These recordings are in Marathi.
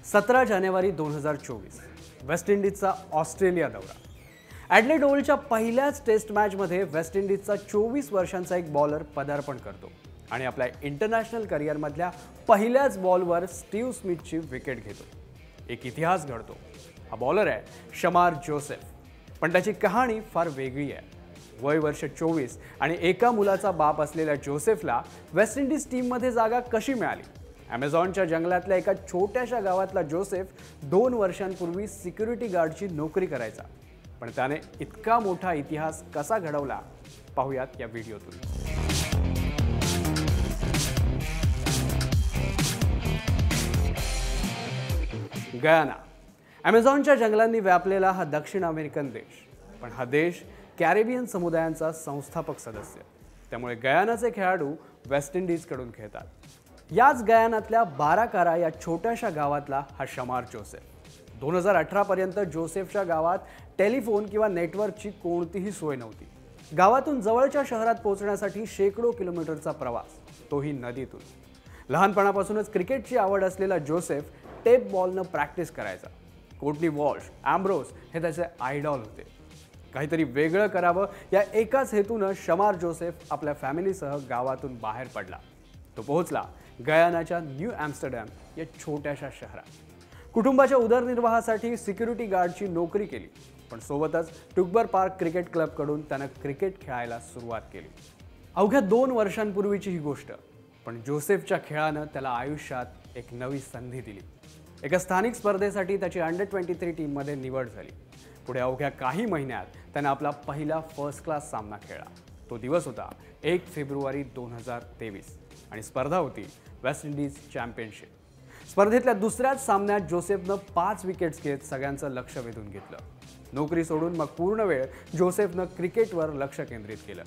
17 जानेवारी 2024 वेस्ट इंडिजचा ऑस्ट्रेलिया दौरा। ॲडलेड ओव्हलच्या पहिल्याच टेस्ट मॅचमध्ये वेस्ट इंडिजचा 24 वर्षांचा एक बॉलर पदार्पण करतो आणि आपल्या इंटरनॅशनल करिअरमधल्या पहिल्याच बॉलवर स्टीव्ह स्मिथची विकेट घेतो। एक इतिहास घडतो। हा बॉलर आहे शमार जोसेफ, पण त्याची कहाणी फार वेगळी आहे। वय वर्ष 24 आणि एका मुलाचा बाप असलेल्या जोसेफला वेस्ट इंडिज टीममध्ये जागा कशी मिळाली? ॲमेझॉनच्या जंगलातल्या एका छोट्याशा गावातला जोसेफ 2 वर्षांपूर्वी सिक्युरिटी गार्डची नोकरी करायचा, पण त्याने इतका मोठा इतिहास कसा घडवला पाहूयात या व्हिडिओतून। गयाना ॲमेझॉनच्या जंगलांनी व्यापलेला हा दक्षिण अमेरिकन देश, पण हा देश कॅरेबियन समुदायांचा संस्थापक सदस्य, त्यामुळे गयानाचे खेळाडू वेस्ट इंडिजकडून खेळतात। याच गयानातल्या बाराकारा या छोट्याशा गावातला हा शमार जोसेफ। 2018 पर्यंत जोसेफच्या गावात टेलिफोन किंवा नेटवर्कची कोणतीही सोय नव्हती। गावातून जवळच्या शहरात पोहोचण्यासाठी शेकडो किलोमीटरचा प्रवास, तोही नदीतून। लहानपणापासूनच क्रिकेटची आवड असलेला जोसेफ टेप बॉलनं प्रॅक्टिस करायचा। कोर्टनी वॉल्श, ॲम्ब्रोस हे त्याचे आयडॉल होते। काहीतरी वेगळं करावं या एकाच हेतूनं शमार जोसेफ आपल्या फॅमिलीसह गावातून बाहेर पडला। तो पोहोचला गयानाच्या न्यू ॲम्स्टरडॅम या छोट्याशा शहरात। कुटुंबाच्या उदरनिर्वाहासाठी सिक्युरिटी गार्डची नोकरी केली, पण सोबतच टुकबर पार्क क्रिकेट क्लबकडून त्यानं क्रिकेट खेळायला सुरुवात केली। अवघ्या 2 वर्षांपूर्वीची ही गोष्ट, पण जोसेफच्या खेळानं त्याला आयुष्यात एक नवी संधी दिली। एका स्थानिक स्पर्धेसाठी त्याची अंडर-23 टीममध्ये निवड झाली। पुढे अवघ्या काही महिन्यात त्यानं आपला पहिला फर्स्ट क्लास सामना खेळला। तो दिवस होता 1 फेब्रुवारी 2023 आणि स्पर्धा होती वेस्ट इंडिज चॅम्पियनशिप। स्पर्धेतल्या दुसऱ्याच सामन्यात जोसेफनं 5 विकेट्स घेत सगळ्यांचं लक्ष वेधून घेतलं। नोकरी सोडून मग पूर्ण वेळ जोसेफनं क्रिकेटवर लक्ष केंद्रित केलं।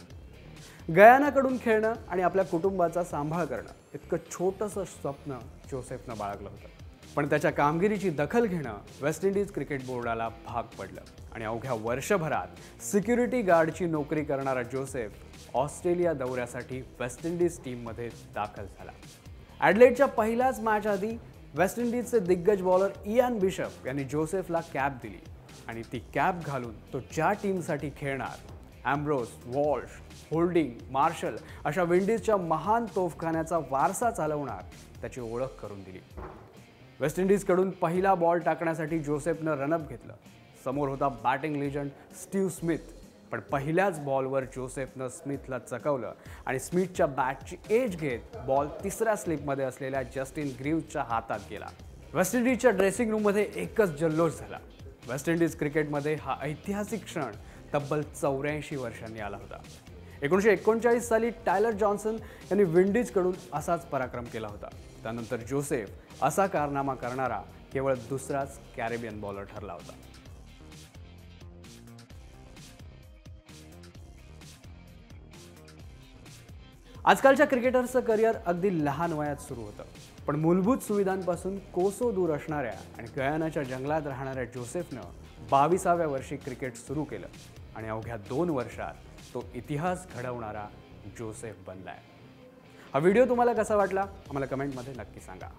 गयानाकडून खेळणं आणि आपल्या कुटुंबाचा सांभाळ करणं इतकं छोटंसं स्वप्न जोसेफनं बाळगलं होतं, पण त्याच्या कामगिरीची दखल घेणं वेस्ट इंडिज क्रिकेट बोर्डाला भाग पडलं आणि अवघ्या वर्षभरात सिक्युरिटी गार्डची नोकरी करणारा जोसेफ ऑस्ट्रेलिया दौऱ्यासाठी वेस्ट इंडिज टीममध्ये दाखल झाला। ॲडलेडच्या पहिल्याच मॅच आधी वेस्ट इंडिजचे दिग्गज बॉलर इयान बिशप यांनी जोसेफला कॅप दिली आणि ती कॅप घालून तो ज्या टीमसाठी खेळणार, ॲम्ब्रोस, वॉल्श, होल्डिंग, मार्शल अशा विंडीजच्या महान तोफखान्याचा वारसा चालवणार, त्याची ओळख करून दिली। वेस्ट इंडिजकडून पहिला बॉल टाकण्यासाठी जोसेफनं रनअप घेतलं। समोर होता बॅटिंग लिजंड स्टीव्ह स्मिथ, पण पहिल्याच बॉलवर जोसेफनं स्मिथला चकवलं आणि स्मिथच्या बॅटची एज घेत बॉल तिसऱ्या स्लिपमध्ये असलेल्या जस्टिन ग्रीव्हच्या हातात गेला। वेस्ट इंडिजच्या ड्रेसिंग रूममध्ये एकच जल्लोष झाला। वेस्ट इंडिज क्रिकेटमध्ये हा ऐतिहासिक क्षण तब्बल 84 वर्षांनी आला होता। 1939 साली टायलर जॉन्सन यांनी विंडीजकडून असाच पराक्रम केला होता। त्यानंतर जोसेफ असा कारनामा करणारा केवळ दुसराच कॅरेबियन बॉलर ठरला होता। आजकालच्या क्रिकेटर्सचं करिअर अगदी लहान वयात सुरू होतं, पण मूलभूत सुविधांपासून कोसो दूर असणाऱ्या आणि गयानाच्या जंगलात राहणाऱ्या जोसेफनं 22व्या वर्षी क्रिकेट सुरू केलं आणि अवघ्या 2 वर्षात तो इतिहास घडवणारा जोसेफ बनलाय। हा व्हिडिओ तुम्हाला कसा वाटला आम्हाला कमेंटमध्ये नक्की सांगा।